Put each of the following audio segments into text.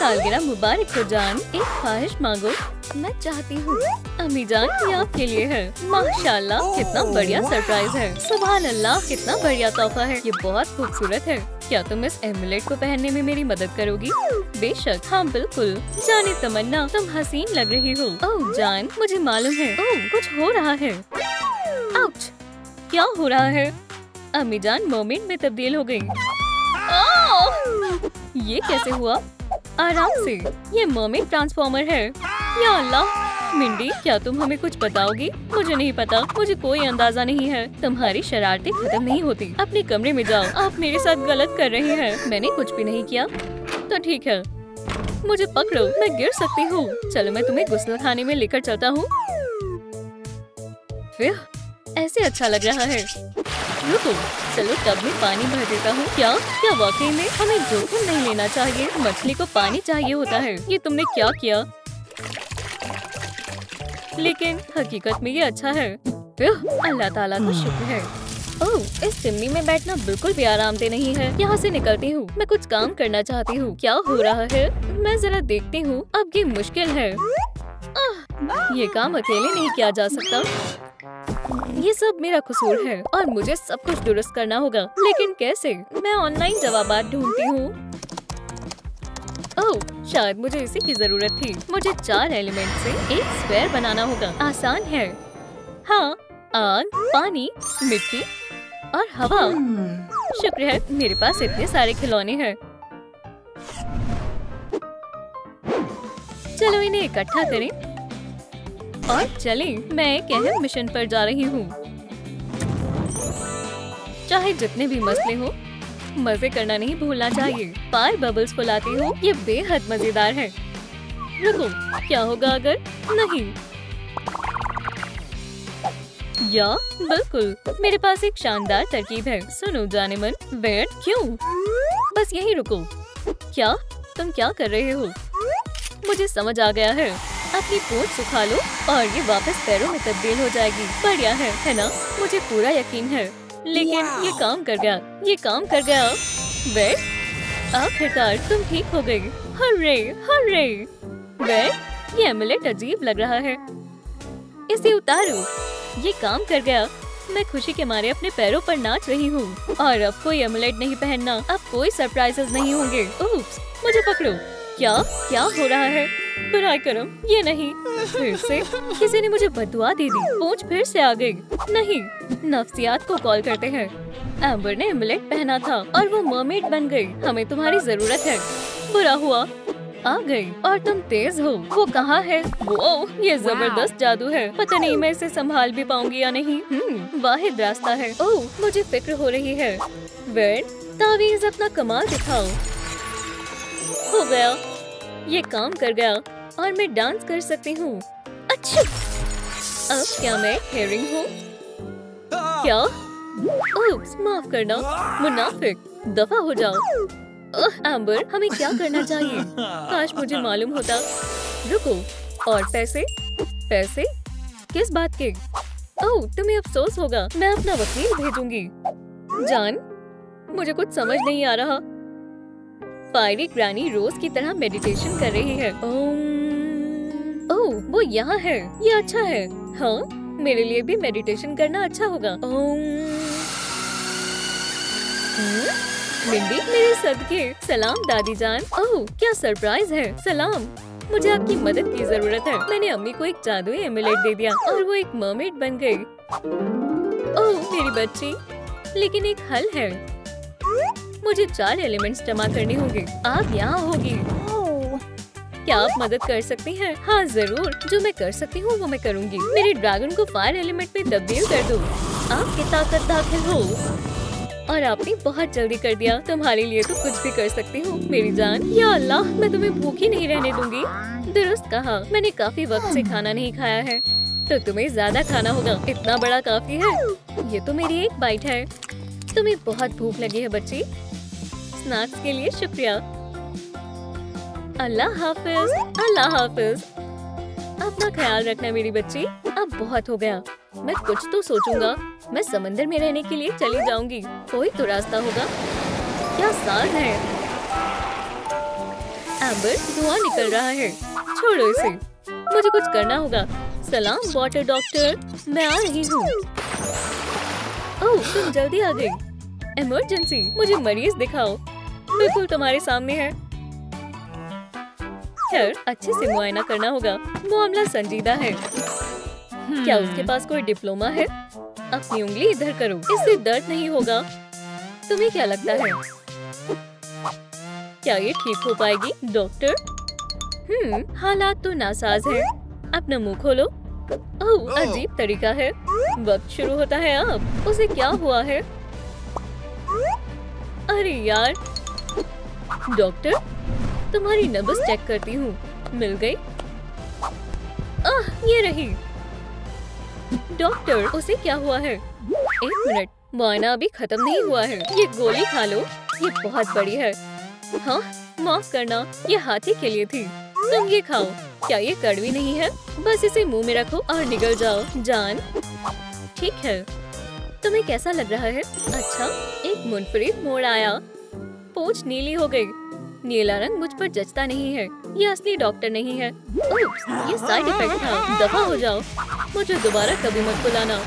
सालगिरह मुबारक हो जान। एक ख्वाहिश मांगो। मैं चाहती हूँ। अम्मी जान, ये आपके लिए है। माशाल्लाह, कितना बढ़िया सरप्राइज है। सुभान अल्लाह, कितना बढ़िया तोहफा है। ये बहुत खूबसूरत है। क्या तुम इस एमुलेट को पहनने में मेरी मदद करोगी? बेशक, हाँ बिल्कुल। जाने तमन्ना, तुम हसीन लग रही हो। ओह जान, मुझे मालूम है। ओह, कुछ हो रहा है। आउच! क्या हो रहा है? अम्मी जान मर्मेड में तब्दील हो गई। ये कैसे हुआ? आराम से, ये मर्मेड ट्रांसफॉर्मर है। या अल्लाह! मिंडी, क्या तुम हमें कुछ बताओगी? मुझे नहीं पता, मुझे कोई अंदाजा नहीं है। तुम्हारी शरारतें खत्म नहीं होती। अपने कमरे में जाओ। आप मेरे साथ गलत कर रही हैं। मैंने कुछ भी नहीं किया। तो ठीक है, मुझे पकड़ो, मैं गिर सकती हूँ। चलो मैं तुम्हें गुस्लखाने में लेकर चलता हूँ। फिर ऐसे अच्छा लग रहा है। रुको, चलो टब में पानी भर देता हूँ। क्या वाकई में हमें जोखिम नहीं लेना चाहिए? मछली को पानी चाहिए होता है। ये तुमने क्या किया? लेकिन हकीकत में ये अच्छा है। अल्लाह ताला का शुक्र है। ओह, इस चिमनी में बैठना बिल्कुल भी आरामदेह नहीं है। यहाँ से निकलती हूँ। मैं कुछ काम करना चाहती हूँ। क्या हो रहा है? मैं जरा देखती हूँ। अब ये मुश्किल है। ये काम अकेले नहीं किया जा सकता। ये सब मेरा कसूर है और मुझे सब कुछ दुरुस्त करना होगा। लेकिन कैसे? मैं ऑनलाइन जवाबात ढूंढती हूँ। ओह, शायद मुझे इसी की जरूरत थी। मुझे 4 एलिमेंट से एक स्क्वायर बनाना होगा। आसान है। हाँ, आग, पानी, मिट्टी और हवा। शुक्र है मेरे पास इतने सारे खिलौने हैं। चलो इन्हें इकट्ठा करें और चलें। मैं एक अहम मिशन पर जा रही हूँ। चाहे जितने भी मसले हो, मजे करना नहीं भूलना चाहिए। फायर बबल्स फुलाती हूँ। ये बेहद मजेदार है। रुको, क्या होगा अगर नहीं? या बिल्कुल, मेरे पास एक शानदार तरकीब है। सुनो जाने मन। वेट, क्यों? बस यही रुको। क्या तुम क्या कर रहे हो? मुझे समझ आ गया है। अपनी पूंछ सुखा लो और ये वापस पैरों में तब्दील हो जाएगी। बढ़िया है ना? मुझे पूरा यकीन है। लेकिन ये काम कर गया। ये काम कर गया। वेट, आखिरकार तुम ठीक हो गई। Hooray hooray. वेट, ये एमुलेट अजीब लग रहा है। इसे उतारो। ये काम कर गया। मैं खुशी के मारे अपने पैरों पर नाच रही हूँ। और अब कोई एमुलेट नहीं पहनना। अब कोई सरप्राइजेस नहीं होंगे। उप्स, मुझे पकड़ो। क्या हो रहा है? बुराई करम, ये नहीं। फिर से किसी ने मुझे बददुआ दे दी। पूंछ फिर से आ गई। नहीं, नफ्सियात को कॉल करते हैं। एम्बर ने एमुलेट पहना था और वो मरमेड बन गई। हमें तुम्हारी जरूरत है। बुरा हुआ, आ गई। और तुम तेज हो। वो कहाँ है? वो, ये जबरदस्त जादू है। पता नहीं मैं इसे संभाल भी पाऊंगी या नहीं। वाहिद रास्ता है। ओह, मुझे फिक्र हो रही है। वेट, तावीज़ अपना कमाल दिखाओ। हो गया, ये काम कर गया और मैं डांस कर सकती हूँ। अच्छा, अब क्या मैं हेयरिंग हूँ? क्या? ओह, माफ करना मुनाफिक, दफा हो जाओ। एम्बर, हमें क्या करना चाहिए? काश मुझे मालूम होता। रुको, और पैसे? पैसे किस बात के? ओह, तुम्हें अफसोस होगा। मैं अपना वकील भेजूंगी। जान, मुझे कुछ समझ नहीं आ रहा। फायरी ग्रैनी रोज की तरह मेडिटेशन कर रही है। ओह, वो यहाँ है। ये अच्छा है। हाँ, मेरे लिए भी मेडिटेशन करना अच्छा होगा। मिंडी, मेरे सदके। सलाम दादी जान। ओह, क्या सरप्राइज है। सलाम, मुझे आपकी मदद की जरूरत है। मैंने अम्मी को एक जादुई एमुलेट दे दिया और वो एक मरमेड बन गई। ओह मेरी बच्ची, लेकिन एक हल है। मुझे 4 एलिमेंट्स जमा करने होंगे। आप यहाँ होगी। क्या आप मदद कर सकती हैं? हाँ जरूर, जो मैं कर सकती हूँ वो मैं करूँगी। मेरे ड्रैगन को फायर एलिमेंट में तब्दील कर दो। आपकी ताकत दाखिल हो। और आपने बहुत जल्दी कर दिया। तुम्हारे लिए तो कुछ भी कर सकती हूँ मेरी जान। या अल्लाह, मैं तुम्हें भूखी नहीं रहने दूंगी। दुरुस्त कहा, मैंने काफी वक्त से खाना नहीं खाया है, तो तुम्हें ज्यादा खाना होगा। इतना बड़ा काफी है। ये तो मेरी एक बाइट है। तुम्हें बहुत भूख लगी है बच्ची। स्नैक्स के लिए शुक्रिया। अल्लाह हाफिज। अल्लाह हाफिज। अपना ख्याल रखना मेरी बच्ची। अब बहुत हो गया। मैं कुछ तो सोचूंगा। मैं समंदर में रहने के लिए चली जाऊंगी। कोई तो रास्ता होगा। क्या साज है। एम्बर, धुआं निकल रहा है। छोड़ो इसे, मुझे कुछ करना होगा। सलाम वाटर डॉक्टर, मैं आ रही हूँ। ओह, तुम जल्दी आ गई। इमरजेंसी, मुझे मरीज दिखाओ। बिल्कुल तुम्हारे सामने है। खैर, अच्छे से मुआयना करना होगा। मामला संजीदा है। क्या उसके पास कोई डिप्लोमा है? अपनी उंगली इधर करो, इससे दर्द नहीं होगा। तुम्हें क्या लगता है, क्या ये ठीक हो पाएगी डॉक्टर? हालात तो नासाज है। अपना मुंह खोलो। ओह, अजीब तरीका है। वक्त शुरू होता है अब। उसे क्या हुआ है? अरे यार, डॉक्टर, तुम्हारी नब्ज चेक करती हूँ। मिल गई। ये रही। डॉक्टर, उसे क्या हुआ है? 1 मिनट, मुआयना अभी खत्म नहीं हुआ है। ये गोली खा लो, ये बहुत बड़ी है। हाँ, माफ करना, ये हाथी के लिए थी। तुम ये खाओ। क्या ये कड़वी नहीं है? बस इसे मुंह में रखो और निकल जाओ। जान, ठीक है। तुम्हें कैसा लग रहा है? अच्छा, एक मुनफरिद मोड़ आया। पूंछ नीली हो गई। नीला रंग मुझ पर जचता नहीं है। ये असली डॉक्टर नहीं है। उप्स, ये साइड इफेक्ट था। दफा हो जाओ, मुझे दोबारा कभी मत बुलाना।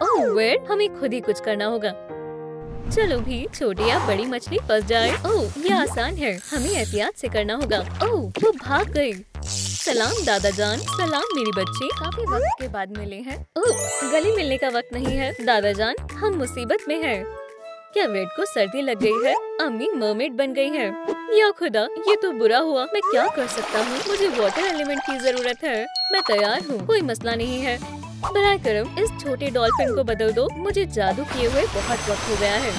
ओह वेट, हमें खुद ही कुछ करना होगा। चलो भी, छोटी या बड़ी मछली फंस जाए। ओह, ये आसान है। हमें एहतियात से करना होगा। ओह, वो भाग गई। सलाम दादा जान। सलाम मेरी बच्ची, काफी वक्त के बाद मिले हैं। ओह, गले मिलने का वक्त नहीं है दादा जान, हम मुसीबत में हैं। क्या वेट को सर्दी लग गई है? अम्मी मरमेड बन गई है। या खुदा, ये तो बुरा हुआ। मैं क्या कर सकता हूँ? मुझे वाटर एलिमेंट की जरूरत है। मैं तैयार हूँ, कोई मसला नहीं है। बराए करम इस छोटे डॉल्फिन को बदल दो। मुझे जादू किए हुए बहुत वक्त हो गया है।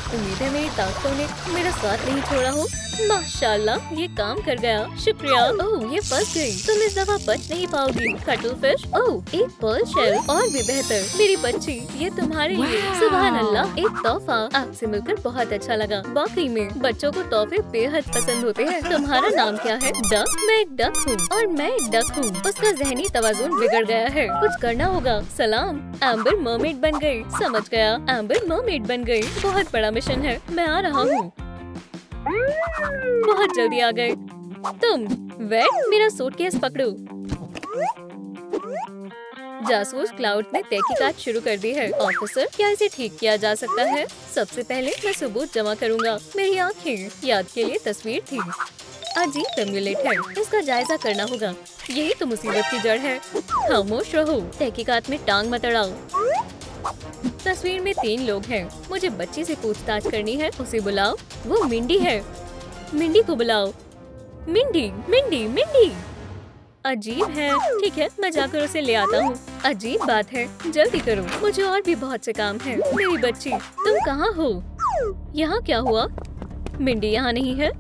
उम्मीद है मेरी ताकतों ने मेरा साथ नहीं छोड़ा हो। माशाल्लाह, ये काम कर गया। शुक्रिया। ओह, ये फंस गई। तुम इस दफा बच नहीं पाओगी। Cuttle fish. ओह, एक पर्ल शेल, और भी बेहतर। मेरी बच्ची, ये तुम्हारे लिए। सुभान अल्लाह, एक तोहफा। आपसे मिलकर बहुत अच्छा लगा। वाकई में बच्चों को तोहफे बेहद पसंद होते हैं। तुम्हारा नाम क्या है? डक। मैं एक डक हूँ और मैं एक डक हूँ। उसका जहनी तवाजुन बिगड़ गया है, कुछ करना होगा। सलाम, एम्बर मरमेड बन गई। समझ गया, एम्बर मरमेड बन गई। बहुत बड़ा मिशन है। मैं आ रहा हूँ। बहुत जल्दी आ गए तुम। वेट, मेरा सूटकेस पकड़ो। जासूस क्लाउड ने तहकीकात शुरू कर दी है। ऑफिसर, क्या इसे ठीक किया जा सकता है? सबसे पहले मैं सबूत जमा करूंगा। मेरी आंखें याद के लिए तस्वीर थी। अजीब एम्यूलेट है, इसका जायजा करना होगा। यही तो मुसीबत की जड़ है। खामोश रहो, तहकीकात में टांग मत अड़ाओ। तस्वीर में 3 लोग हैं। मुझे बच्ची से पूछताछ करनी है। उसे बुलाओ। वो मिंडी है। मिंडी को बुलाओ। Mindy, Mindy, Mindy. अजीब है। ठीक है, मैं जाकर उसे ले आता हूँ। अजीब बात है, जल्दी करो, मुझे और भी बहुत से काम है। मेरी बच्ची, तुम कहाँ हो? यहाँ क्या हुआ? मिंडी यहाँ नहीं है।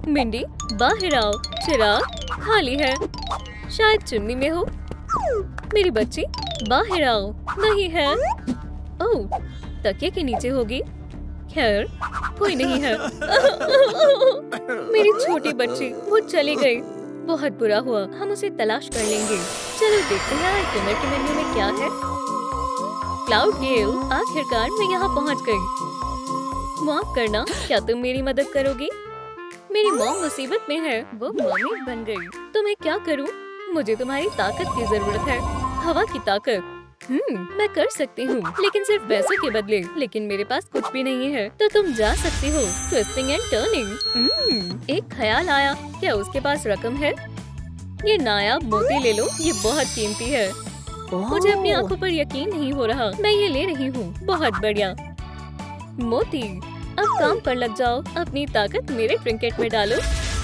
मिंडी, बाहर आओ। चिराग खाली है, शायद चुन्नी में हो। मेरी बच्ची, बाहर आओ। नहीं है। ओह, तकिए के नीचे होगी। खैर, कोई नहीं है। मेरी छोटी बच्ची, वो चली गई। बहुत बुरा हुआ, हम उसे तलाश कर लेंगे। चलो देखते हैं डिनर के मेन्यू में क्या है। क्लाउड गेल, आखिरकार मैं यहाँ पहुँच गई। माफ करना, क्या तुम मेरी मदद करोगी? मेरी मॉम मुसीबत में है, वो मरमेड बन गई। तो मैं क्या करूँ? मुझे तुम्हारी ताकत की जरूरत है। हवा की ताकत। मैं कर सकती हूँ, लेकिन सिर्फ पैसों के बदले। लेकिन मेरे पास कुछ भी नहीं है, तो तुम जा सकती हो। Twisting and turning. एक ख्याल आया, क्या उसके पास रकम है? ये नायाब मोती ले लो, ये बहुत कीमती है। मुझे अपनी आंखों पर यकीन नहीं हो रहा। मैं ये ले रही हूँ। बहुत बढ़िया। मोती, अब काम पर लग जाओ। अपनी ताकत मेरे ट्रिंकेट में डालो।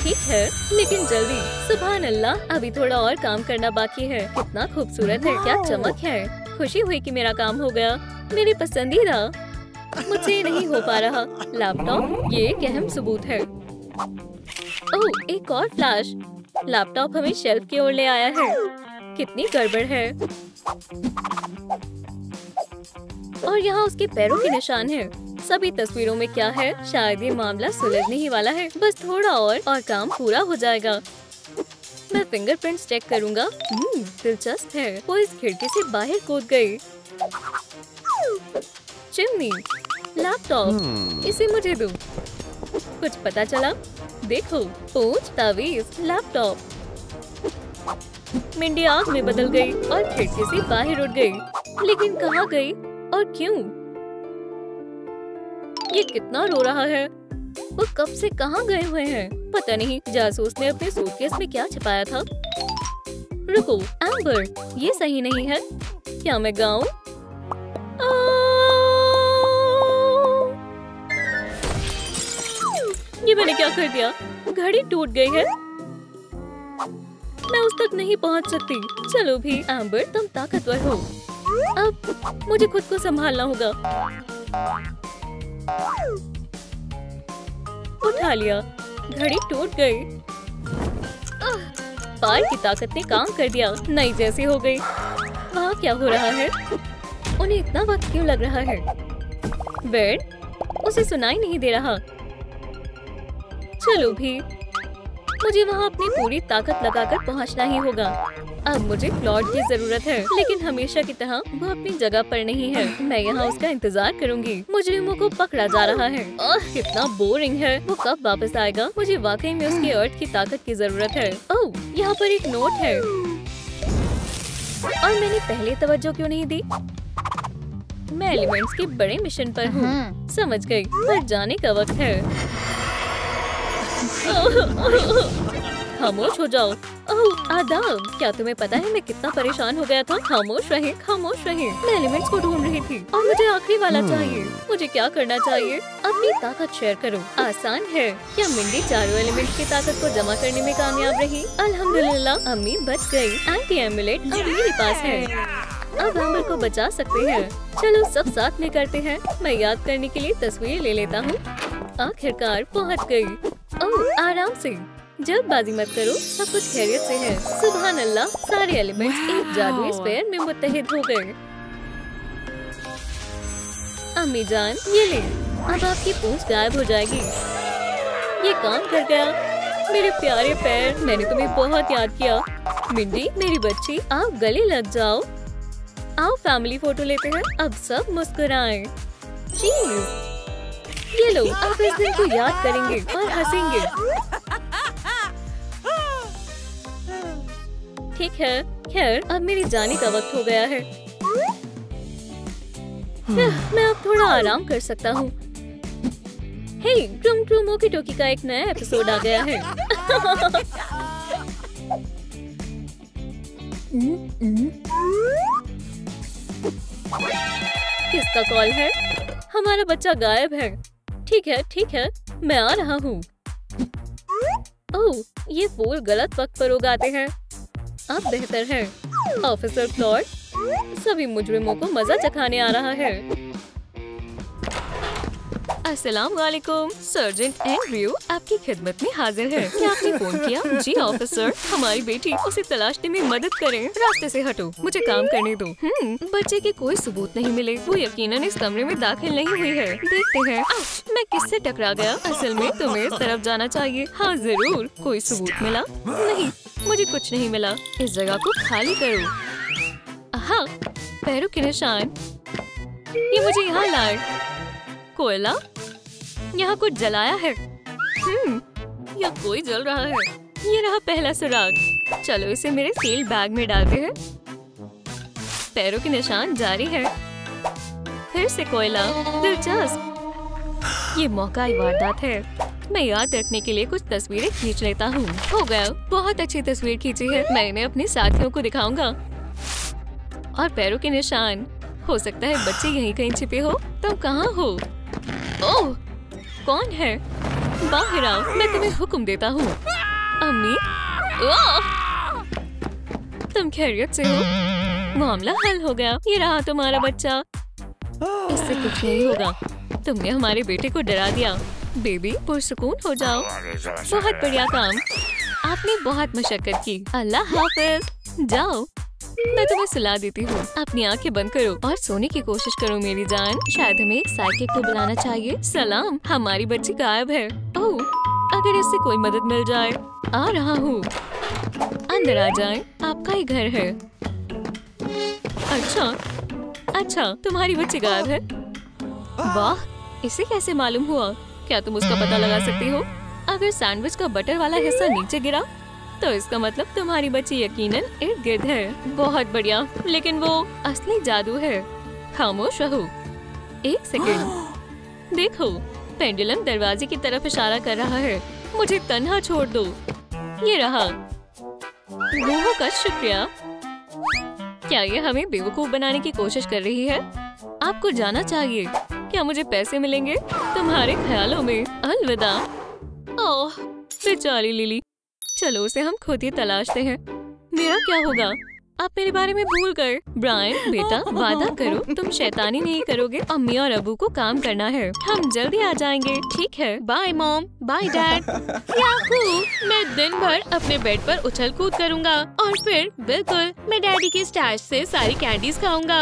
ठीक है, लेकिन जल्दी। सुभान अल्लाह, अभी थोड़ा और काम करना बाकी है। कितना खूबसूरत है, क्या चमक है। खुशी हुई कि मेरा काम हो गया। मेरी पसंदीदा। मुझसे नहीं हो पा रहा। लैपटॉप, ये एक अहम सबूत है। ओह, एक और फ्लैश। लैपटॉप हमें शेल्फ की ओर ले आया है। कितनी गड़बड़ है। और यहाँ उसके पैरों के निशान हैं। सभी तस्वीरों में क्या है? शायद ये मामला सुलझने ही वाला है। बस थोड़ा और काम पूरा हो जाएगा। मैं फिंगरप्रिंट्स चेक करूंगा। दिलचस्प है, वो इस खिड़की से बाहर कूद गई। चिमनी, लैपटॉप, इसे मुझे दो। कुछ पता चला? देखो, पूंछ, तावीज, लैपटॉप। मिंडी आग में बदल गई और खिड़की से बाहर उड़ गई। लेकिन कहाँ गई और क्यों? ये कितना रो रहा है? वो कब से कहाँ गए हुए हैं? पता नहीं जासूस ने अपने सूटकेस में क्या छिपाया था। रुको, एम्बर, ये सही नहीं है। क्या मैं गाऊं? ये मैंने क्या कर दिया? घड़ी टूट गई है। मैं उस तक नहीं पहुंच सकती। चलो भी, एम्बर, तुम ताकतवर हो। अब मुझे खुद को संभालना होगा। उठा लिया। घड़ी टूट गई। पार की ताकत ने काम कर दिया। नई जैसी हो गई। वहाँ क्या हो रहा है? उन्हें इतना वक्त क्यों लग रहा है? बेड, उसे सुनाई नहीं दे रहा। चलो भी, मुझे वहाँ अपनी पूरी ताकत लगाकर पहुँचना ही होगा। अब मुझे क्लॉड की जरूरत है, लेकिन हमेशा की तरह वो अपनी जगह पर नहीं है। मैं यहाँ उसका इंतजार करूंगी। मुजरिमों को पकड़ा जा रहा है। कितना बोरिंग है। वो कब वापस आएगा? मुझे वाकई में उसकी अर्थ की ताकत की जरूरत है। ओह, यहाँ पर एक नोट है। और मैंने पहले तवज्जो क्यों नहीं दी? मैं एलिमेंट्स के बड़े मिशन पर हूँ। समझ गई, पर जाने का वक्त है। खामोश हो जाओ। ओह, आदाब। क्या तुम्हें पता है मैं कितना परेशान हो गया था? खामोश रहे, खामोश रहे। मैं एलिमेंट्स को ढूंढ रही थी और मुझे आखिरी वाला चाहिए। मुझे क्या करना चाहिए? अपनी ताकत शेयर करो। आसान है। क्या मिंडी चारों एलिमेंट्स की ताकत को जमा करने में कामयाब रही? अल्हम्दुलिल्लाह, अम्मी बच गई। एंटी एमुलेट अब मेरे पास है। अब एम्बर को बचा सकते हैं। चलो सब साथ में करते हैं। मैं याद करने के लिए तस्वीर ले लेता हूँ। आखिरकार पहुँच गई। ओह, आराम से, जल्दबाजी मत करो। सब कुछ खैरियत से है। सुभान अल्लाह, सारे एलिमेंट्स एक जादुई स्फीयर में मुत्तहिद हो गए। अम्मी जान, ये ले। अब आपकी पूंछ गायब हो जाएगी। ये काम कर गया। मेरे प्यारे पैर, मैंने तुम्हें बहुत याद किया। मिंडी, मेरी बच्ची, आप गले लग जाओ। आओ फैमिली फोटो लेते हैं। अब सब मुस्कुराएं। चीज, ये लो, आप इस दिन को याद करेंगे और हंसेंगे। ठीक है, खैर अब मेरे जाने का वक्त हो गया है। मैं अब थोड़ा आराम कर सकता हूँ। हे, ट्रुम ट्रुम ओकी टोकी का एक नया एपिसोड आ गया है। किसका कॉल है? हमारा बच्चा गायब है। ठीक है, ठीक है, मैं आ रहा हूँ। ओह, ये फूल गलत वक्त पर उगाते हैं। अब बेहतर है। ऑफिसर क्लॉड, सभी मुजरिमों को मजा चखाने आ रहा है। अस्सलाम वालेकुम, सर्जेंट एंड्रयू आपकी खिदमत में हाजिर है। क्या आपने फोन किया? जी ऑफिसर, हमारी बेटी, उसे तलाशने में मदद करें। रास्ते से हटो, मुझे काम करने दो। बच्चे के कोई सबूत नहीं मिले। वो यकीनन इस कमरे में दाखिल नहीं हुई है। देखते हैं। मैं किससे टकरा गया? असल में तुम्हें इस तरफ जाना चाहिए। हाँ जरूर। कोई सबूत मिला? नहीं, मुझे कुछ नहीं मिला। इस जगह को खाली करो। हाँ, पैरों के निशान। ये मुझे यहाँ लाए। कोयला, यहाँ कुछ जलाया है। या कोई जल रहा है। ये रहा पहला सुराग। चलो इसे मेरे सील बैग में डालते हैं। पैरों के निशान जारी है। फिर से कोयला। दिलचस्प। ये मौकाई वारदात है। मैं याद रखने के लिए कुछ तस्वीरें खींच लेता हूँ। हो गया, बहुत अच्छी तस्वीर खींची है। मैं इन्हें अपने साथियों को दिखाऊंगा। और पैरों के निशान। हो सकता है बच्चे यहीं कहीं छिपे हो। तुम कहाँ हो? ओह, कौन है? बाहर आओ, मैं तुम्हें हुक्म देता हूँ। अम्मी, तुम खैरियत से हो? मामला हल हो गया। ये रहा तुम्हारा बच्चा। इससे कुछ नहीं होगा। तुमने हमारे बेटे को डरा दिया। बेबी, पुरसुकून हो जाओ। बहुत बढ़िया काम। आपने बहुत मशक्कत की। अल्लाह हाफिज। जाओ, मैं तुम्हें सुला देती हूँ। अपनी आंखें बंद करो और सोने की कोशिश करो मेरी जान। शायद हमें एक साइकिक को बुलाना चाहिए। सलाम, हमारी बच्ची गायब है। ओह, अगर इससे कोई मदद मिल जाए। आ रहा हूँ। अंदर आ जाएं, आपका ही घर है। अच्छा, तुम्हारी बच्ची गायब है। वाह, इसे कैसे मालूम हुआ? क्या तुम उसका पता लगा सकती हो? अगर सैंडविच का बटर वाला हिस्सा नीचे गिरा तो इसका मतलब तुम्हारी बच्ची यकीनन इर्द गिर्द है। बहुत बढ़िया, लेकिन वो असली जादू है। खामोश रहो। 1 सेकंड। देखो, पेंडुलम दरवाजे की तरफ इशारा कर रहा है। मुझे तन्हा छोड़ दो। ये रहा। रूहों का शुक्रिया। क्या ये हमें बेवकूफ बनाने की कोशिश कर रही है? आपको जाना चाहिए। क्या मुझे पैसे मिलेंगे? तुम्हारे ख्यालों में। अलविदा। ओह, बेचारी लिली। चलो उसे हम खुद ही तलाशते हैं। मेरा क्या होगा? आप मेरे बारे में भूल कर। ब्रायन बेटा, वादा करो तुम शैतानी नहीं करोगे। अम्मी और अबू को काम करना है। हम जल्दी आ जाएंगे। ठीक है। Bye mom, bye dad. Yahoo! मैं दिन भर अपने बेड पर उछल कूद करूँगा और फिर बिल्कुल मैं डैडी की स्टैश से सारी कैंडीज खाऊंगा।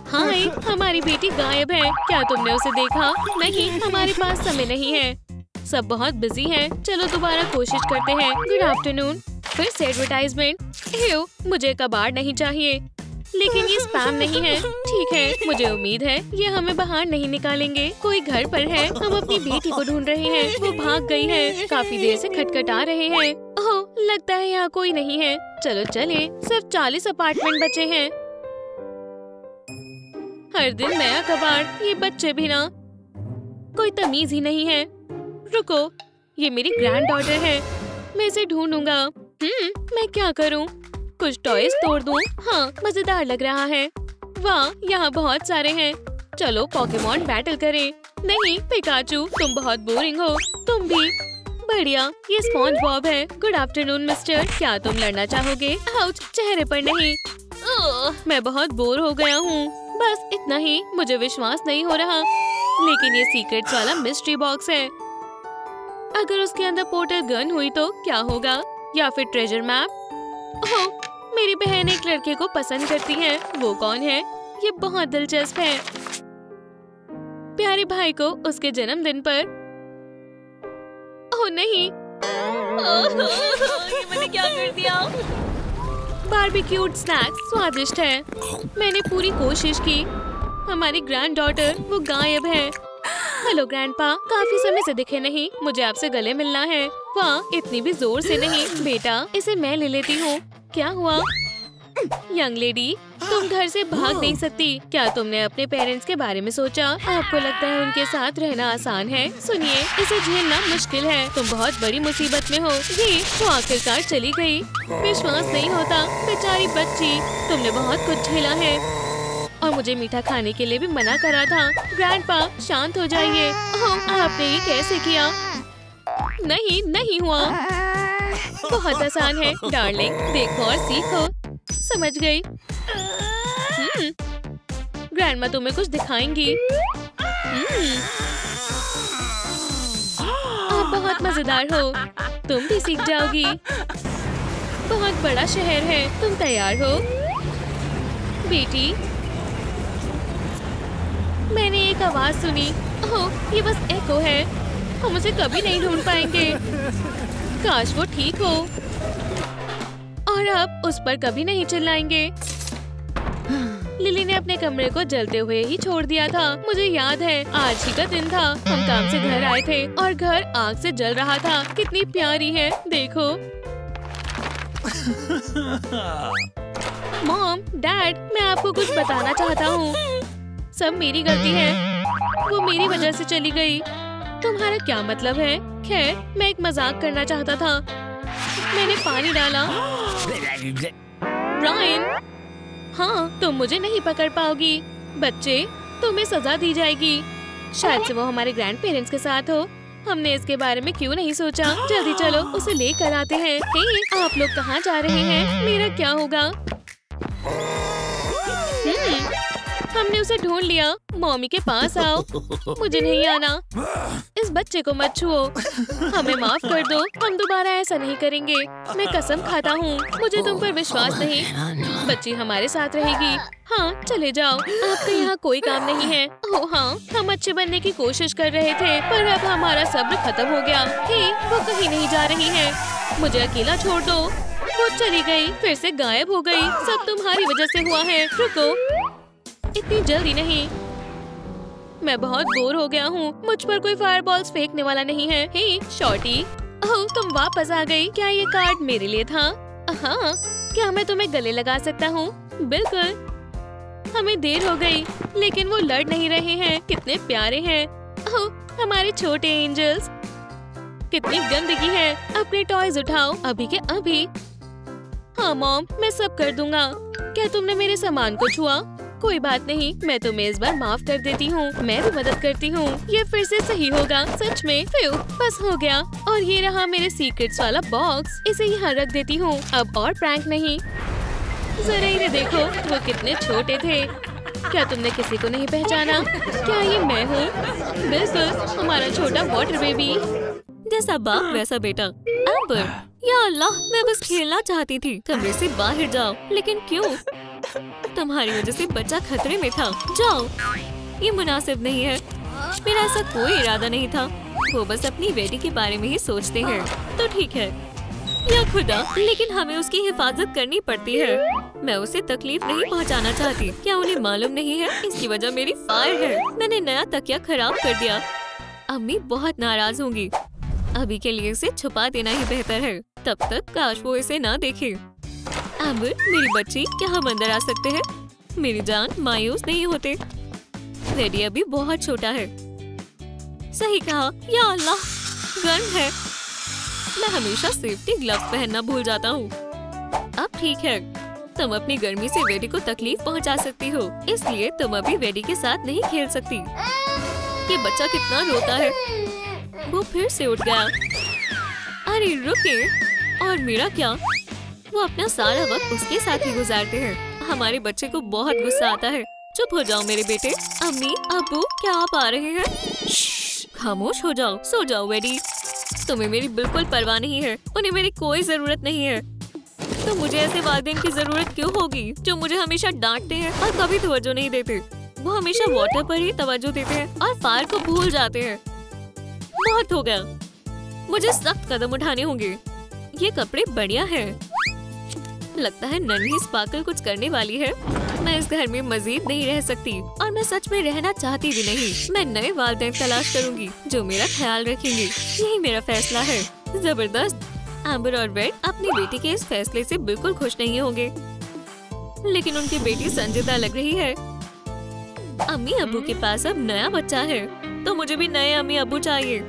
हाय, हमारी बेटी गायब है। क्या तुमने उसे देखा? नहीं, हमारे पास समय नहीं है। सब बहुत बिजी हैं। चलो दोबारा कोशिश करते हैं। Good afternoon. फिर से एडवर्टाइजमेंट। मुझे कबाड़ नहीं चाहिए, लेकिन ये स्पैम नहीं है। ठीक है, मुझे उम्मीद है ये हमें बाहर नहीं निकालेंगे। कोई घर पर है। हम अपनी बेटी को ढूंढ रहे हैं। वो भाग गई है। काफी देर से खटखटा रहे हैं। ओह, लगता है यहाँ कोई नहीं है। चलो चले। सिर्फ 40 अपार्टमेंट बचे हैं। हर दिन नया कबाड़। ये बच्चे भी ना, कोई तमीज ही नहीं है। रुको, ये मेरी ग्रैंड डॉटर है। मैं इसे ढूंढूंगा। मैं क्या करूं? कुछ टॉयज तोड़ दूं? हाँ, मजेदार लग रहा है। वाह, यहाँ बहुत सारे हैं। चलो पोकेमॉन बैटल करें। नहीं पिकाचू, तुम बहुत बोरिंग हो। तुम भी। बढ़िया, ये स्पॉन्ज बॉब है। Good afternoon mister. क्या तुम लड़ना चाहोगे? आउच, चेहरे पर नहीं। मैं बहुत बोर हो गया हूँ। बस इतना ही। मुझे विश्वास नहीं हो रहा, लेकिन ये सीक्रेट्स वाला मिस्ट्री बॉक्स है। अगर उसके अंदर पोर्टल गन हुई तो क्या होगा? या फिर ट्रेजर मैप? ओह, मेरी बहन एक लड़के को पसंद करती है। वो कौन है? ये बहुत दिलचस्प है। प्यारे भाई को उसके जन्मदिन पर। ओह नहीं, ये मैंने क्या कर दिया? बारबेक्यूड स्नैक्स स्वादिष्ट है। मैंने पूरी कोशिश की। हमारी ग्रैंड डॉटर वो गायब है। हेलो ग्रैंडपा, काफी समय से दिखे नहीं। मुझे आपसे गले मिलना है। वाह, इतनी भी जोर से नहीं। बेटा, इसे मैं ले लेती हूँ। क्या हुआ? यंग लेडी, तुम घर से भाग नहीं सकती। क्या तुमने अपने पेरेंट्स के बारे में सोचा? आपको लगता है उनके साथ रहना आसान है? सुनिए, इसे झेलना मुश्किल है। तुम बहुत बड़ी मुसीबत में हो। ये वो आखिरकार चली गई। विश्वास नहीं होता। बेचारी बच्ची, तुमने बहुत कुछ झेला है और मुझे मीठा खाने के लिए भी मना करा था। ग्रैंडपा, शांत हो जाइए। आपने ये कैसे किया? नहीं, नहीं हुआ। बहुत आसान है डार्लिंग, देखो और सीखो। समझ गई। ग्रैंडमा तुम्हें कुछ दिखाएंगी। आप बहुत मजेदार हो। तुम भी सीख जाओगी। बहुत बड़ा शहर है। तुम तैयार हो? बेटी, मैंने एक आवाज सुनी। ओह, ये बस एको है। हम उसे कभी नहीं ढूंढ पाएंगे। काश वो ठीक हो और अब उस पर कभी नहीं चिल्लाएंगे। लिली ने अपने कमरे को जलते हुए ही छोड़ दिया था। मुझे याद है, आज ही का दिन था। हम काम से घर आए थे और घर आग से जल रहा था। कितनी प्यारी है, देखो। मॉम, डैड, मैं आपको कुछ बताना चाहता हूँ। सब मेरी गलती है। वो मेरी वजह से चली गई। तुम्हारा क्या मतलब है? खैर, मैं एक मजाक करना चाहता था। मैंने पानी डाला। ब्रायन, हाँ, तुम मुझे नहीं पकड़ पाओगी। बच्चे, तुम्हें सजा दी जाएगी। शायद से वो हमारे ग्रैंड पेरेंट्स के साथ हो। हमने इसके बारे में क्यों नहीं सोचा? जल्दी चलो, उसे लेकर आते हैं। हे, आप लोग कहाँ जा रहे हैं? मेरा क्या होगा? हमने उसे ढूंढ लिया। मम्मी के पास आओ। मुझे नहीं आना। इस बच्चे को मत छुओ। हमें माफ कर दो। हम दोबारा ऐसा नहीं करेंगे। मैं कसम खाता हूँ। मुझे तुम पर विश्वास नहीं। बच्ची हमारे साथ रहेगी। हाँ, चले जाओ। आपका यहाँ कोई काम नहीं है। ओह हाँ, हम अच्छे बनने की कोशिश कर रहे थे, पर अब हमारा सब्र खत्म हो गया। हे, वो कहीं नहीं जा रही है। मुझे अकेला छोड़ दो। वो चली गई, फिर से गायब हो गई। सब तुम्हारी वजह से हुआ है। रुको, इतनी जल्दी नहीं। मैं बहुत बोर हो गया हूँ। मुझ पर कोई फायरबॉल्स फेंकने वाला नहीं है। हे शॉर्टी, ओह तुम वापस आ गई। क्या ये कार्ड मेरे लिए था? हाँ, क्या मैं तुम्हें गले लगा सकता हूँ? बिल्कुल। हमें देर हो गई, लेकिन वो लड़ नहीं रहे हैं। कितने प्यारे हैं। ओह हमारे छोटे एंजल्स। कितनी गंदगी है। अपने टॉयज उठाओ अभी के अभी। हाँ मॉम, मैं सब कर दूंगा। क्या तुमने मेरे सामान को छुआ? कोई बात नहीं, मैं तुम्हें इस बार माफ कर देती हूँ। मैं भी मदद करती हूँ। ये फिर से सही होगा। सच में। फ्यू, बस हो गया। और ये रहा मेरे सीक्रेट्स वाला बॉक्स। इसे यहाँ रख देती हूँ। अब और प्रैंक नहीं। जरा इन्हें देखो, वो कितने छोटे थे। क्या तुमने किसी को नहीं पहचाना? क्या ये मैं हूँ? बिल्कुल, हमारा छोटा वाटर बेबी। जैसा बाप वैसा बेटा। एम्बर, या अल्लाह, मैं बस खेलना चाहती थी। कमरे से बाहर जाओ। लेकिन क्यों? तुम्हारी वजह से बच्चा खतरे में था। जाओ। ये मुनासिब नहीं है। मेरा ऐसा कोई इरादा नहीं था। वो बस अपनी बेटी के बारे में ही सोचते हैं। तो ठीक है। या खुदा, लेकिन हमें उसकी हिफाजत करनी पड़ती है। मैं उसे तकलीफ नहीं पहुंचाना चाहती। क्या उन्हें मालूम नहीं है? इसकी वजह मेरी फायर है। मैंने नया तकिया खराब कर दिया। अम्मी बहुत नाराज होंगी। अभी के लिए इसे छुपा देना ही बेहतर है। तब तक काश वो इसे ना देखे। एम्बर, मेरी बच्ची, क्या हम अंदर आ सकते हैं? मेरी जान, मायूस नहीं होते। रेडी अभी बहुत छोटा है। सही कहा। या अल्लाह, गर्म है। मैं हमेशा सेफ्टी ग्लव्स पहनना भूल जाता हूँ। अब ठीक है। तुम अपनी गर्मी से वेडी को तकलीफ पहुँचा सकती हो, इसलिए तुम अभी वेडी के साथ नहीं खेल सकती। ये बच्चा कितना रोता है। वो फिर से उठ गया। अरे रुके। और मेरा क्या? वो अपना सारा वक्त उसके साथ ही गुजारते हैं। हमारे बच्चे को बहुत गुस्सा आता है। चुप हो जाओ मेरे बेटे। अम्मी, अब्बू, क्या आप आ रहे हैं? खामोश हो जाओ। सो जाओ वेडी। तुम्हें मेरी बिल्कुल परवाह नहीं है। उन्हें मेरी कोई जरूरत नहीं है। तो मुझे ऐसे वालिदैन की जरूरत क्यों होगी जो मुझे हमेशा डांटते हैं और कभी तवज्जो नहीं देते? वो हमेशा वाटर पर ही तवज्जो देते हैं और फायर को भूल जाते हैं। बहुत हो गया। मुझे सख्त कदम उठाने होंगे। ये कपड़े बढ़िया हैं। लगता है नन्ही स्पार्कल कुछ करने वाली है। मैं इस घर में मजीद नहीं रह सकती और मैं सच में रहना चाहती भी नहीं। मैं नए वालिदैन तलाश करूंगी जो मेरा ख्याल रखेंगे। यही मेरा फैसला है। जबरदस्त। एम्बर और वेड अपनी बेटी के इस फैसले से बिल्कुल खुश नहीं होंगे, लेकिन उनकी बेटी संजीदा लग रही है। अम्मी अब्बू के पास अब नया बच्चा है, तो मुझे भी नए अम्मी अब्बू चाहिए।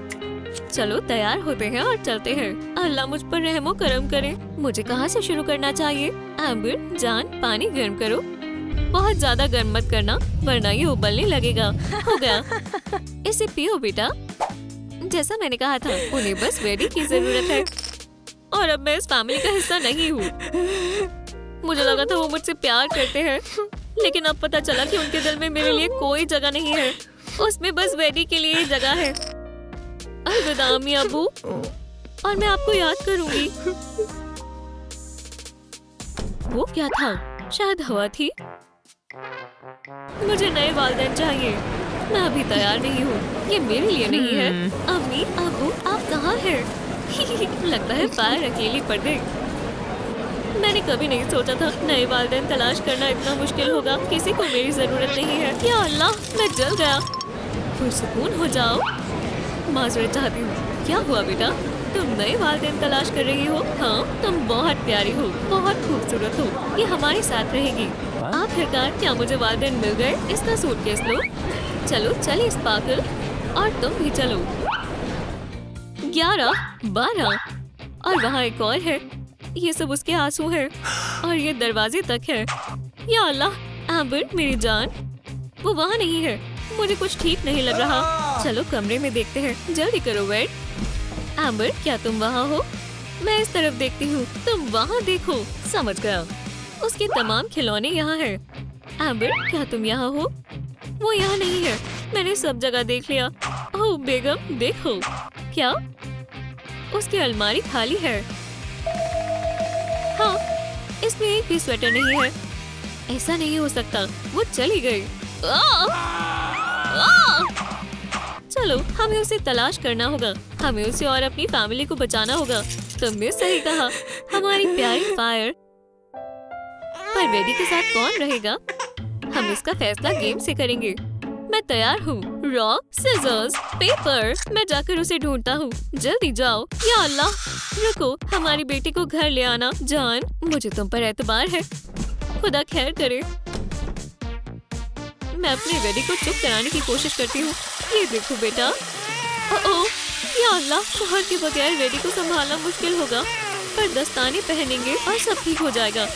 चलो तैयार होते हैं और चलते हैं। अल्लाह मुझ पर रहमो करम करे। मुझे कहाँ से शुरू करना चाहिए? एम्बर जान, पानी गर्म करो। बहुत ज्यादा गर्म मत करना, वरना ये उबलने लगेगा। हो गया। इसे पियो बेटा। जैसा मैंने कहा था, उन्हें बस वेडी की जरूरत है। और अब मैं इस फैमिली का हिस्सा नहीं हूँ। मुझे लगा था वो मुझसे प्यार करते हैं, लेकिन अब पता चला कि उनके दिल में मेरे लिए कोई जगह नहीं है। उसमें बस वेडी के लिए ही जगह है। अलविदा अम्मी अब्बू, और मैं आपको याद करूंगी। वो क्या था? शायद हवा थी। मुझे नए वालिदैन चाहिए। मैं अभी तैयार नहीं हूँ। ये मेरे लिए नहीं है। अम्मी अब्बू, आप कहाँ हैं? लगता है फायर अकेली पड़ गई। मैंने कभी नहीं सोचा था नए वालिदैन तलाश करना इतना मुश्किल होगा। किसी को मेरी जरूरत नहीं है। या अल्लाह, मैं जल गया। पुरसुकून हो जाओ। माजरत चाहती हूँ। क्या हुआ बेटा? तुम नए वालिदैन तलाश कर रही हो? हाँ, तुम बहुत प्यारी हो, बहुत खूबसूरत हो। ये हमारे साथ रहेगी। आखिरकार क्या मुझे वालिदैन मिल गए? इसका सूटकेस लो। चलो चलिए स्पार्कल, और तुम भी चलो। 11, 12 और वहाँ एक और है। ये सब उसके आंसू हैं और ये दरवाजे तक है। या अल्लाह, एम्बर मेरी जान, वो वहाँ नहीं है। मुझे कुछ ठीक नहीं लग रहा। चलो कमरे में देखते हैं। जल्दी करो वेड। एम्बर, क्या तुम वहाँ हो? मैं इस तरफ देखती हूँ, तुम वहाँ देखो। समझ गया। उसके तमाम खिलौने यहाँ हैं। एम्बर, क्या तुम यहाँ हो? वो यहाँ नहीं है। मैंने सब जगह देख लिया। ओह बेगम, देखो। क्या? उसकी अलमारी खाली है। हाँ, इसमें एक भी स्वेटर नहीं है। ऐसा नहीं हो सकता, वो चली गई। चलो, हमें उसे तलाश करना होगा। हमें उसे और अपनी फैमिली को बचाना होगा। तुमने सही कहा, हमारी प्यारी फायर। पर वेडी के साथ कौन रहेगा? हम इसका फैसला गेम से करेंगे। मैं तैयार हूँ। Rock, scissors, paper. मैं जाकर उसे ढूंढता हूँ। जल्दी जाओ। या अल्लाह, रुको, हमारी बेटी को घर ले आना। जान, मुझे तुम पर एतबार है। खुदा खैर करे। मैं अपनी वेडी को चुप कराने की कोशिश करती हूँ। ये देखो बेटा। ओह, या अल्लाह, शोहर के बगैर वेडी को संभालना मुश्किल होगा, पर दस्ताने पहनेंगे और सब ठीक हो जाएगा।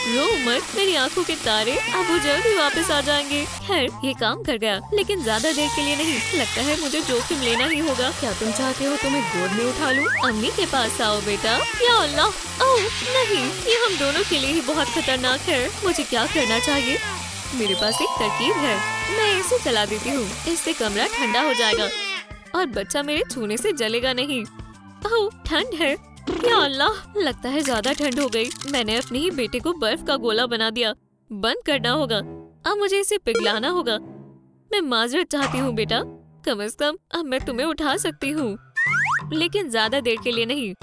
रो मत, मेरी आंखों के तारे, अब वो जल्दी वापस आ जाएंगे। खैर, ये काम कर गया, लेकिन ज्यादा देर के लिए नहीं। लगता है मुझे जोखिम लेना ही होगा। क्या तुम चाहते हो तुम्हें गोद में उठा लूं? अम्मी के पास आओ बेटा। या अल्लाह, ओह नहीं, ये हम दोनों के लिए ही बहुत खतरनाक है। मुझे क्या करना चाहिए? मेरे पास एक तरकीब है। मैं इसे चला देती हूँ, इससे कमरा ठंडा हो जाएगा और बच्चा मेरे छूने से जलेगा नहीं। ओह, ठंड है। या अल्लाह, लगता है ज्यादा ठंड हो गई। मैंने अपने ही बेटे को बर्फ का गोला बना दिया। बंद करना होगा। अब मुझे इसे पिघलाना होगा। मैं माजरत चाहती हूँ बेटा। कम से कम अब मैं तुम्हें उठा सकती हूँ, लेकिन ज्यादा देर के लिए नहीं।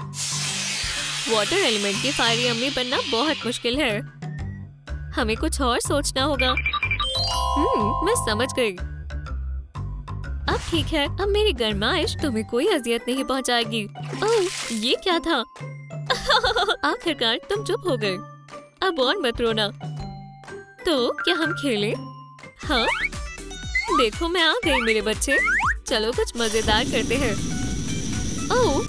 वाटर एलिमेंट की फायरी अम्मी बनना बहुत मुश्किल है। हमें कुछ और सोचना होगा। मैं समझ गई। अब ठीक है, अब मेरी गरमाइश तुम्हें कोई अजियत नहीं पहुंचाएगी। ओह, ये क्या था? आखिरकार तुम चुप हो गए। अब और मत रोना। तो क्या हम खेलें? हाँ, देखो मैं आ गई मेरे बच्चे। चलो कुछ मजेदार करते हैं। ओह,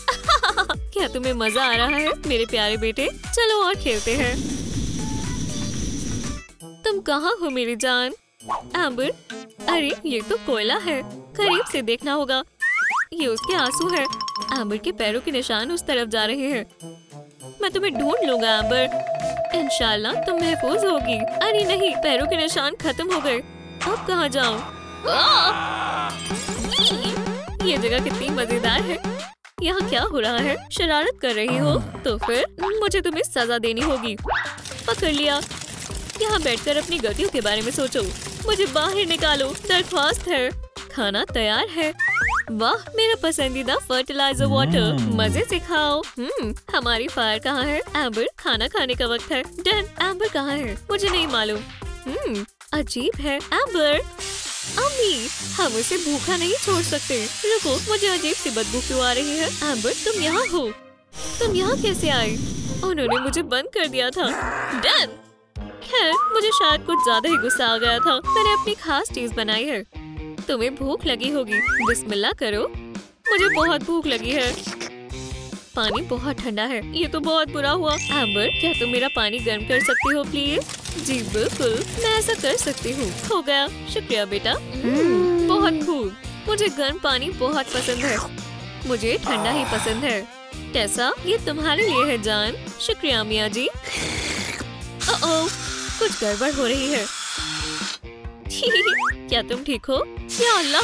क्या तुम्हें मजा आ रहा है मेरे प्यारे बेटे? चलो और खेलते हैं। तुम कहाँ हो मेरी जान? एम्बर, अरे ये तो कोयला है, करीब से देखना होगा। ये उसके आंसू है। एम्बर के पैरों के निशान उस तरफ जा रहे हैं। मैं तुम्हें ढूंढ लूंगा एम्बर। इंशाल्लाह तुम महफूज होगी। अरे नहीं, पैरों के निशान खत्म हो गए। अब कहाँ जाऊँ? ये जगह कितनी मजेदार है। यहाँ क्या हो रहा है? शरारत कर रही हो? तो फिर मुझे तुम्हें सजा देनी होगी। पकड़ लिया। यहाँ बैठकर अपनी गलतियों के बारे में सोचो। मुझे बाहर निकालो, दरख्वास्त है। खाना तैयार है। वाह, मेरा पसंदीदा फर्टिलाइजर वाटर। मजे से खाओ। हमारी फायर कहाँ है? एम्बर, खाना खाने का वक्त है। डन। एम्बर कहाँ है? मुझे नहीं मालूम। अजीब है। एम्बर, अम्मी, हम उसे भूखा नहीं छोड़ सकते। रुको, मुझे अजीब सी बदबू क्यों आ रही है? एम्बर, तुम यहाँ हो? तुम यहाँ कैसे आई? उन्होंने मुझे बंद कर दिया था। डन। खैर, मुझे शायद कुछ ज्यादा ही गुस्सा आ गया था। मैंने अपनी खास चीज बनाई है। तुम्हें भूख लगी होगी। बिस्मिल्लाह करो। मुझे बहुत भूख लगी है। पानी बहुत ठंडा है। ये तो बहुत बुरा हुआ। एम्बर, क्या तुम मेरा पानी गर्म कर सकती हो प्लीज? जी बिल्कुल, मैं ऐसा कर सकती हूँ। हो गया। शुक्रिया बेटा। बहुत खूब। मुझे गर्म पानी बहुत पसंद है। मुझे ठंडा ही पसंद है। कैसा? ये तुम्हारे लिए है जान। शुक्रिया मियाँ जी। ओह, कुछ गड़बड़ हो रही है। क्या तुम ठीक हो? या अल्लाह,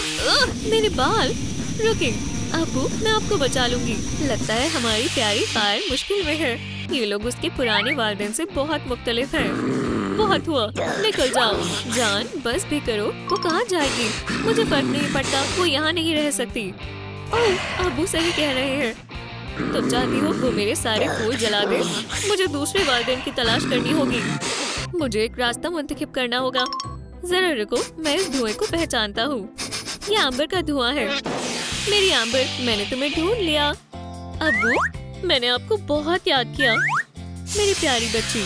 मेरे बाल। रुकिए अबू, मैं आपको बचा लूंगी। लगता है हमारी प्यारी फायर मुश्किल में है। ये लोग उसके पुराने वालिदैन से बहुत मुख्तलिफ हैं। बहुत हुआ, निकल जाओ। जान, बस भी करो। वो कहाँ जाएगी? मुझे फर्क नहीं पड़ता, वो यहाँ नहीं रह सकती। ओह, अबू सही कह रहे हैं। तुम चाहती हो वो मेरे सारे फूल जला दे? मुझे दूसरे वालिदैन की तलाश करनी होगी। मुझे एक रास्ता मुंतखब करना होगा। जरा रुको, मैं इस धुएं को पहचानता हूँ। ये आंबर का धुआं है। मेरी आंबर, मैंने तुम्हें ढूंढ लिया। अब्बू, मैंने आपको बहुत याद किया। मेरी प्यारी बच्ची।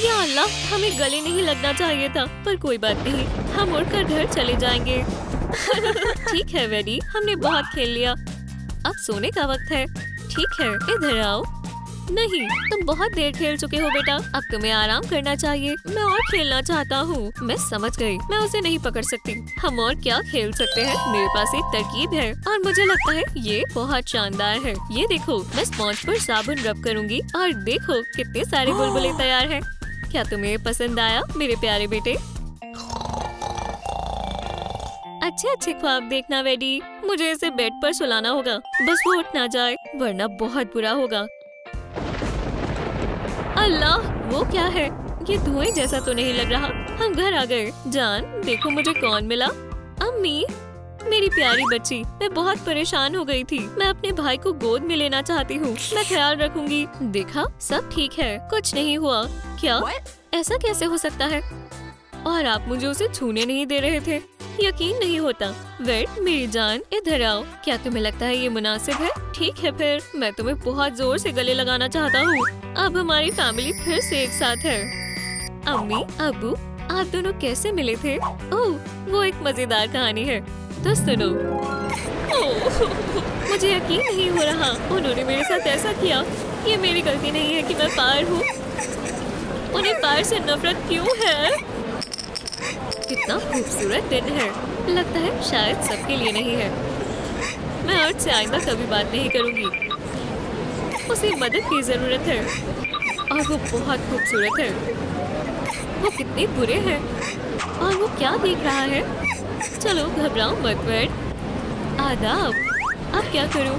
या अल्लाह, हमें गले नहीं लगना चाहिए था, पर कोई बात नहीं, हम उड़कर घर चले जाएंगे। ठीक है वेडी, हमने बहुत खेल लिया। अब सोने का वक्त है। ठीक है, इधर आओ। नहीं, तुम बहुत देर खेल चुके हो बेटा, अब तुम्हें आराम करना चाहिए। मैं और खेलना चाहता हूँ। मैं समझ गई, मैं उसे नहीं पकड़ सकती। हम और क्या खेल सकते हैं? मेरे पास एक तरकीब है और मुझे लगता है ये बहुत शानदार है। ये देखो, मैं स्पॉन्ज पर साबुन रब करूँगी और देखो कितने सारे बुलबुले तैयार हैं। क्या तुम्हें पसंद आया मेरे प्यारे बेटे? अच्छे अच्छे ख्वाब देखना वेडी। मुझे इसे बेड पर सुलाना होगा, बस वो उठ ना जाए, वरना बहुत बुरा होगा। अल्लाह, वो क्या है? ये धुएं जैसा तो नहीं लग रहा। हम घर आ गए। जान, देखो मुझे कौन मिला। अम्मी, मेरी प्यारी बच्ची, मैं बहुत परेशान हो गई थी। मैं अपने भाई को गोद में लेना चाहती हूँ। मैं ख्याल रखूंगी। देखा, सब ठीक है, कुछ नहीं हुआ। क्या? ऐसा कैसे हो सकता है? और आप मुझे उसे छूने नहीं दे रहे थे। यकीन नहीं होता। वेट मेरी जान, इधर आओ। क्या तुम्हें लगता है ये मुनासिब है? ठीक है फिर, मैं तुम्हें बहुत जोर से गले लगाना चाहता हूँ। अब हमारी फैमिली फिर से एक साथ है। अम्मी, अब्बू, आप दोनों कैसे मिले थे? ओह, वो एक मजेदार कहानी है, तो सुनो। मुझे यकीन नहीं हो रहा, उन्होंने मेरे साथ ऐसा किया। ये मेरी गलती नहीं है कि मैं पार हूँ। उन्हें पार से नफरत क्यों है? कितना खूबसूरत दिन है। लगता है शायद सबके लिए नहीं है। मैं आज से आइंदा कभी बात नहीं करूँगी। उसे मदद की जरूरत है और वो बहुत खूबसूरत है। वो कितने बुरे हैं और वो क्या देख रहा है? चलो घबराओ मत वेट। आदाब, अब क्या करूं?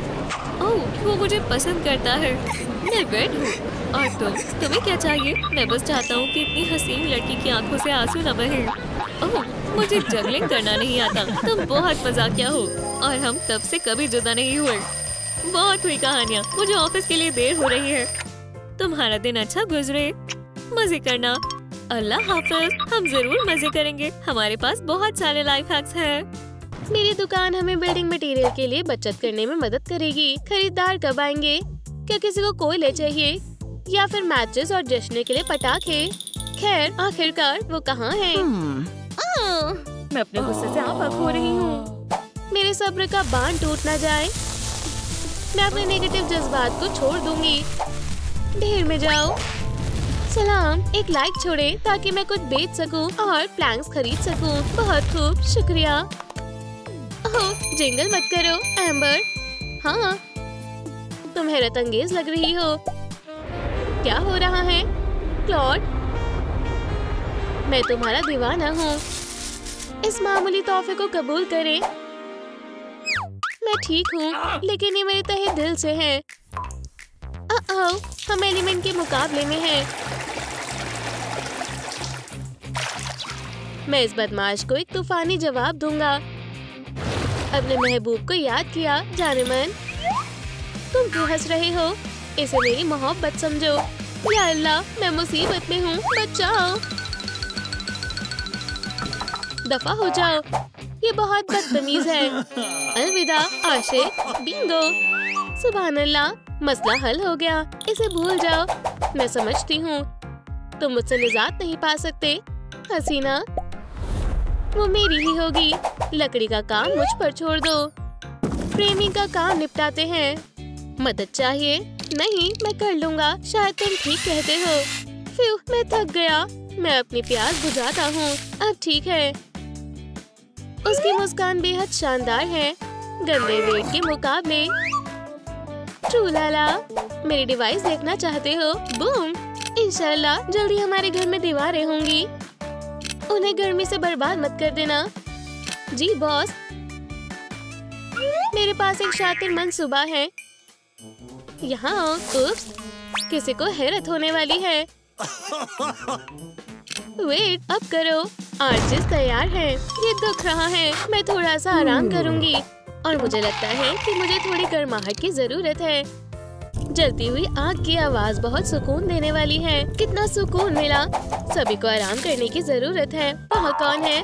ओह, वो मुझे पसंद करता है। मैं वेट हूँ और तुम्हें क्या चाहिए? मैं बस चाहता हूँ कि इतनी हसीन लड़की की आंखों से आंसू न बहे। ओह, मुझे जगलिंग करना नहीं आता। तुम बहुत मजाकिया हो और हम तब से कभी जुदा नहीं हुए। बहुत हुई कहानियाँ, मुझे ऑफिस के लिए देर हो रही है। तुम्हारा दिन अच्छा गुजरे, मजे करना। अल्लाह हाफिज, हम जरूर मजे करेंगे। हमारे पास बहुत सारे लाइफ हैक्स हैं। मेरी दुकान हमें बिल्डिंग मटेरियल के लिए बचत करने में मदद करेगी। खरीदार कब आएंगे? क्या किसी को कोयले चाहिए या फिर मैचेस और जश्न के लिए पटाखे? खैर, आखिरकार वो कहाँ है? मैं अपने गुस्से से आग हो रही हूँ। मेरे सब्र का बांध टूट ना जाए। मैं अपने नेगेटिव जज्बात को छोड़ दूंगी। ढेर में जाओ। सलाम, एक लाइक छोड़े ताकि मैं कुछ बेच सकूं और प्लैंक्स खरीद सकूं। बहुत खूब, शुक्रिया। ओह, जिंगल मत करो एम्बर। हाँ, तुम हैरत अंगेज लग रही हो। क्या हो रहा है क्लॉड? मैं तुम्हारा दीवाना हूँ। इस मामूली तोहफे को कबूल करें। मैं ठीक हूँ, लेकिन ये मेरे तहे दिल से है। हम एलिमेंट के मुकाबले में हैं। मैं इस बदमाश को एक तूफानी जवाब दूंगा। अपने महबूब को याद किया जानेमन। तुम क्यों हंस रहे हो? इसे मेरी मोहब्बत समझो। या अल्लाह, मैं मुसीबत में हूँ, बचाओ। दफा हो जाओ, ये बहुत बदतमीज है। अलविदा आशिक। बिंगो, सुभान अल्लाह, मसला हल हो गया। इसे भूल जाओ। मैं समझती हूँ तुम मुझसे निजात नहीं पा सकते हसीना। वो मेरी ही होगी। लकड़ी का काम मुझ पर छोड़ दो। फ्रेमिंग का काम निपटाते हैं। मदद चाहिए? नहीं, मैं कर लूँगा। शायद तुम ठीक कहते हो। फ्यू, मैं थक गया। मैं अपनी प्यास बुझाता हूँ। अब ठीक है। उसकी मुस्कान बेहद शानदार है, गंदे वेट के मुकाबले। ट्रू लाला, मेरी डिवाइस देखना चाहते हो? बूम! इंशाल्लाह जल्दी हमारे घर में दीवारें होंगी। उन्हें गर्मी से बर्बाद मत कर देना। जी बॉस। मेरे पास एक शातिर मंसूबा है। यहाँ उप्स, किसी को हैरत होने वाली है। वेट, अब करो। आर्चेस तैयार है। ये दुख रहा है। मैं थोड़ा सा आराम करूंगी और मुझे लगता है कि मुझे थोड़ी गर्माहट की जरूरत है। जलती हुई आग की आवाज बहुत सुकून देने वाली है। कितना सुकून मिला। सभी को आराम करने की जरूरत है। वहाँ कौन है?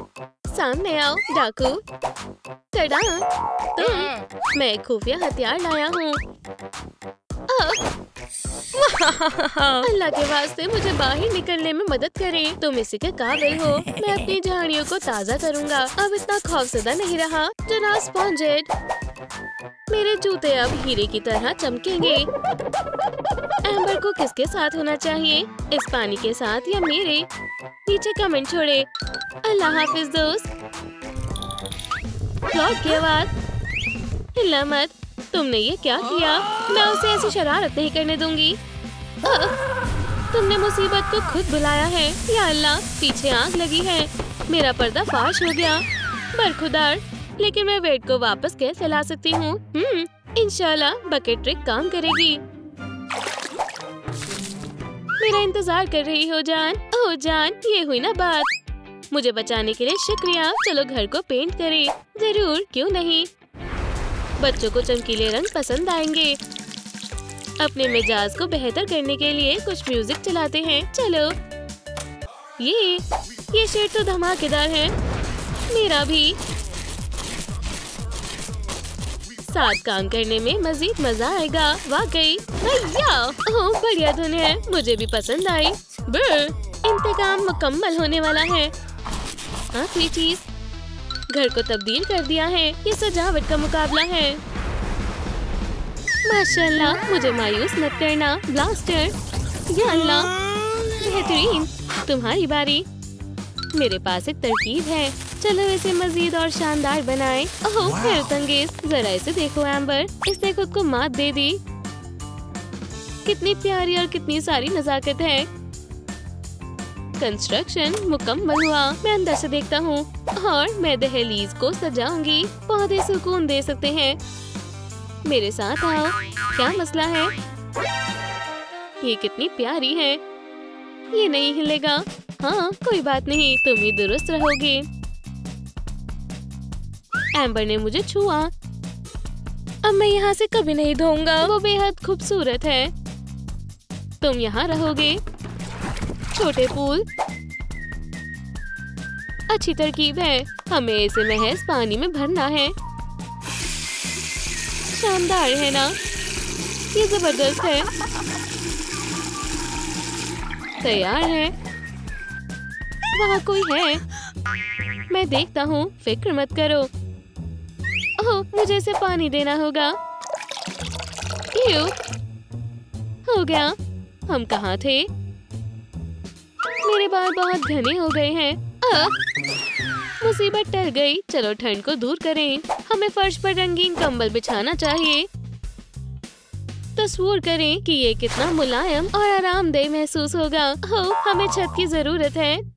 सामने आओ डाकू। टडा, तुम। मैं एक खुफिया हथियार लाया हूँ। अल्लाह के वास्ते मुझे बाहर निकलने में मदद करें। तुम इसी के काबिल हो। मैं अपनी झाड़ियों को ताज़ा करूँगा। अब इतना खौफजदा नहीं रहा। जनाब स्पॉन्जेड, मेरे जूते अब हीरे की तरह चमकेंगे। एम्बर को किसके साथ होना चाहिए? इस पानी के साथ या मेरे? नीचे कमेंट छोड़े। अल्लाह हाफिज दोस्त। क्लॉड की आवाज। हिला मत। तुमने ये क्या किया? मैं उसे ऐसी शरारत नहीं करने दूंगी। तुमने मुसीबत को खुद बुलाया है। या अल्लाह, पीछे आग लगी है। मेरा पर्दा फाश हो गया। बरखुदार, लेकिन मैं वेट को वापस कैसे ला सकती हूँ? इंशाल्लाह बकेट ट्रिक काम करेगी। मेरा इंतजार कर रही हो जान? ओह जान, ये हुई ना बात। मुझे बचाने के लिए शुक्रिया। चलो घर को पेंट करें। जरूर, क्यों नहीं। बच्चों को चमकीले रंग पसंद आएंगे। अपने मिजाज को बेहतर करने के लिए कुछ म्यूजिक चलाते हैं। चलो, ये शेर तो धमाकेदार है। मेरा भी। साथ काम करने में मजीद मजा आएगा। वाकई भैया, ओह बढ़िया धुन है, मुझे भी पसंद आई। इंतकाम मुकम्मल होने वाला है। आखिरी चीज, घर को तब्दील कर दिया है। ये सजावट का मुकाबला है। माशाल्लाह, मुझे मायूस मत करना ब्लास्टर। या अल्लाह, बेहतरीन। तुम्हारी बारी। मेरे पास एक तरकीब है, चलो इसे मजीद और शानदार बनाएं। ओह हैरतअंगेज, जरा इसे देखो एम्बर, इसने खुद को मात दे दी। कितनी प्यारी और कितनी सारी नजाकत है। कंस्ट्रक्शन मुकम्मल हुआ। मैं अंदर से देखता हूँ और मैं दहलीज को सजाऊंगी। पौधे सुकून दे सकते हैं। मेरे साथ आओ। क्या मसला है? ये कितनी प्यारी है। ये नहीं हिलेगा। हाँ कोई बात नहीं, तुम ही दुरुस्त रहोगे। एम्बर ने मुझे छुआ। अब मैं यहाँ से कभी नहीं धोऊंगा। वो बेहद खूबसूरत है। तुम यहाँ रहोगे। छोटे पूल अच्छी तरकीब है। हमें इसे महज पानी में भरना है। शानदार है ना? ये जबरदस्त है। तैयार है। वहाँ कोई है। मैं देखता हूँ, फिक्र मत करो। ओह, मुझे इसे पानी देना होगा। हो गया। हम कहाँ थे? मेरे बाल बहुत घने हो गए हैं। मुसीबत टल गई। चलो ठंड को दूर करें। हमें फर्श पर रंगीन कंबल बिछाना चाहिए। तस्वीर करें कि ये कितना मुलायम और आरामदेह महसूस होगा। हमें छत की जरूरत है।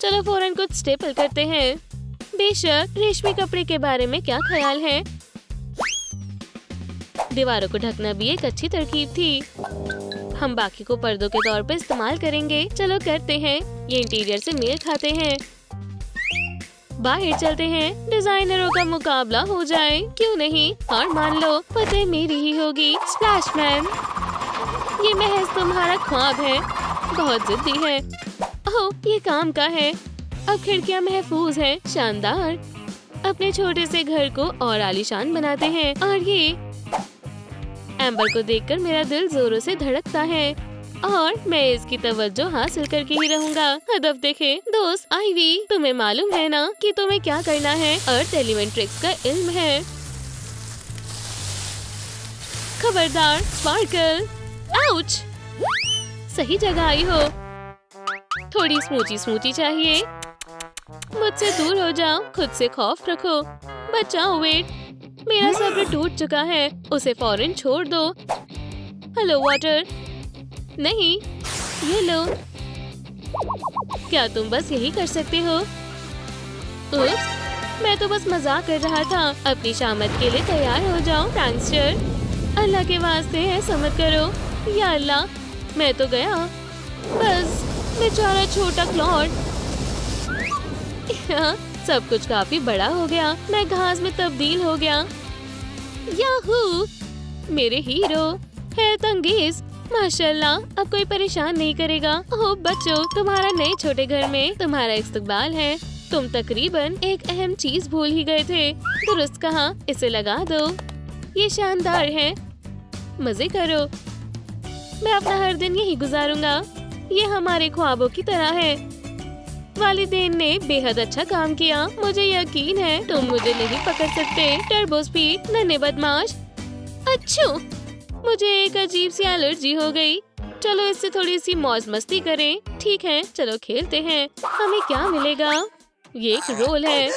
चलो फौरन कुछ स्टेपल करते हैं। बेशक, रेशमी कपड़े के बारे में क्या ख्याल है? दीवारों को ढकना भी एक अच्छी तरकीब थी। हम बाकी को पर्दों के तौर पर इस्तेमाल करेंगे। चलो करते हैं। ये इंटीरियर से मेल खाते हैं। बाहर चलते हैं। डिजाइनरों का मुकाबला हो जाए, क्यों नहीं? और मान लो फतेह मेरी ही होगी। स्प्लैशमैन, ये महज तुम्हारा ख्वाब है। बहुत जिद्दी है। ओह, ये काम का है। अब खिड़कियां महफूज हैं। शानदार। अपने छोटे से घर को और आलीशान बनाते हैं। और ये एम्बर को देखकर मेरा दिल जोरों से धड़कता है और मैं इसकी तवज्जो हासिल करके ही रहूंगा। हदफ देखे। दोस्त आईवी, तुम्हें मालूम है ना कि तुम्हें क्या करना है? अर्थ एलिमेंट ट्रिक्स का इल्म है। खबरदार स्पार्कल। आउच। सही जगह आई हो। थोड़ी स्मूची स्मूची चाहिए। मुझसे दूर हो जाओ। खुद से खौफ रखो। बचाओ। वेट, मेरा सब्र टूट चुका है। उसे फौरन छोड़ दो। Hello water. नहीं, ये लो। क्या तुम बस यही कर सकते हो? उप्स, मैं तो बस मजाक कर रहा था। अपनी शामत के लिए तैयार हो जाओ प्रैंकस्टर। अल्लाह के वास्ते ऐसा मत करो। या अल्लाह, मैं तो गया। बस बेचारा छोटा क्लॉड। सब कुछ काफी बड़ा हो गया। मैं घास में तब्दील हो गया। याहू, मेरे हीरो। हैरतअंगेज। माशाल्लाह, अब कोई परेशान नहीं करेगा। ओह बच्चों, तुम्हारा नए छोटे घर में तुम्हारा इस्तकबाल है। तुम तकरीबन एक अहम चीज भूल ही गए थे। दुरुस्त कहा। इसे लगा दो। ये शानदार है। मजे करो। मैं अपना हर दिन यही गुजारूंगा। ये हमारे ख्वाबों की तरह है। वालिदैन ने बेहद अच्छा काम किया। मुझे यकीन है तुम मुझे नहीं पकड़ सकते। टर्बो स्पीड, नन्हे बदमाश। अच्छू, मुझे एक अजीब सी एलर्जी हो गई। चलो इससे थोड़ी सी मौज मस्ती करें। ठीक है, चलो खेलते हैं। हमें क्या मिलेगा? ये एक रोल है।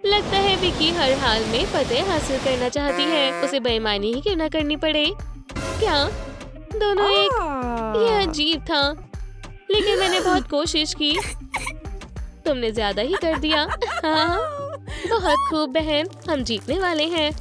लगता है विकी हर हाल में फतेह हासिल करना चाहती है। उसे बेईमानी ही क्यों न करनी पड़े। क्या दोनों एक? ये अजीब था, लेकिन मैंने बहुत कोशिश की। तुमने ज्यादा ही कर दिया। हाँ, बहुत खूब बहन, हम जीतने वाले हैं।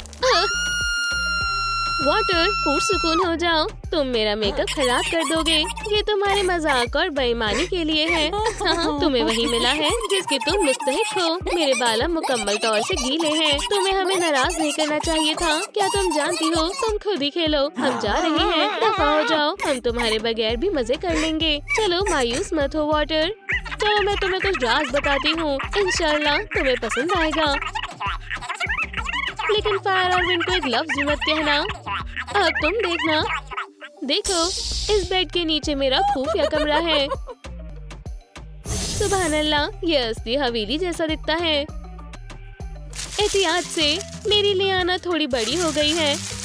वाटर, पुरसुकून हो जाओ। तुम मेरा मेकअप खराब कर दोगे। ये तुम्हारे मजाक और बेईमानी के लिए है। हाँ, तुम्हें वही मिला है जिसके तुम मुस्तहिक हो। मेरे बाल मुकम्मल तौर से गीले हैं। तुम्हें हमें नाराज नहीं करना चाहिए था। क्या तुम जानती हो? तुम खुद ही खेलो। हम जा रहे हैं। दफा हो जाओ। हम तुम्हारे बगैर भी मजे कर लेंगे। चलो मायूस मत हो वाटर। तो मैं तुम्हें कुछ राज बताती हूँ, इंशाल्लाह तुम्हें पसंद आएगा। लेकिन फायर और विंड को एक लफ्ज भी मत कहना। अब तुम देखना। देखो, इस बेड के नीचे मेरा खुफिया कमरा है। सुभान अल्लाह, ये असली हवेली जैसा दिखता है। एहतियात से, मेरी लियाना थोड़ी बड़ी हो गई है।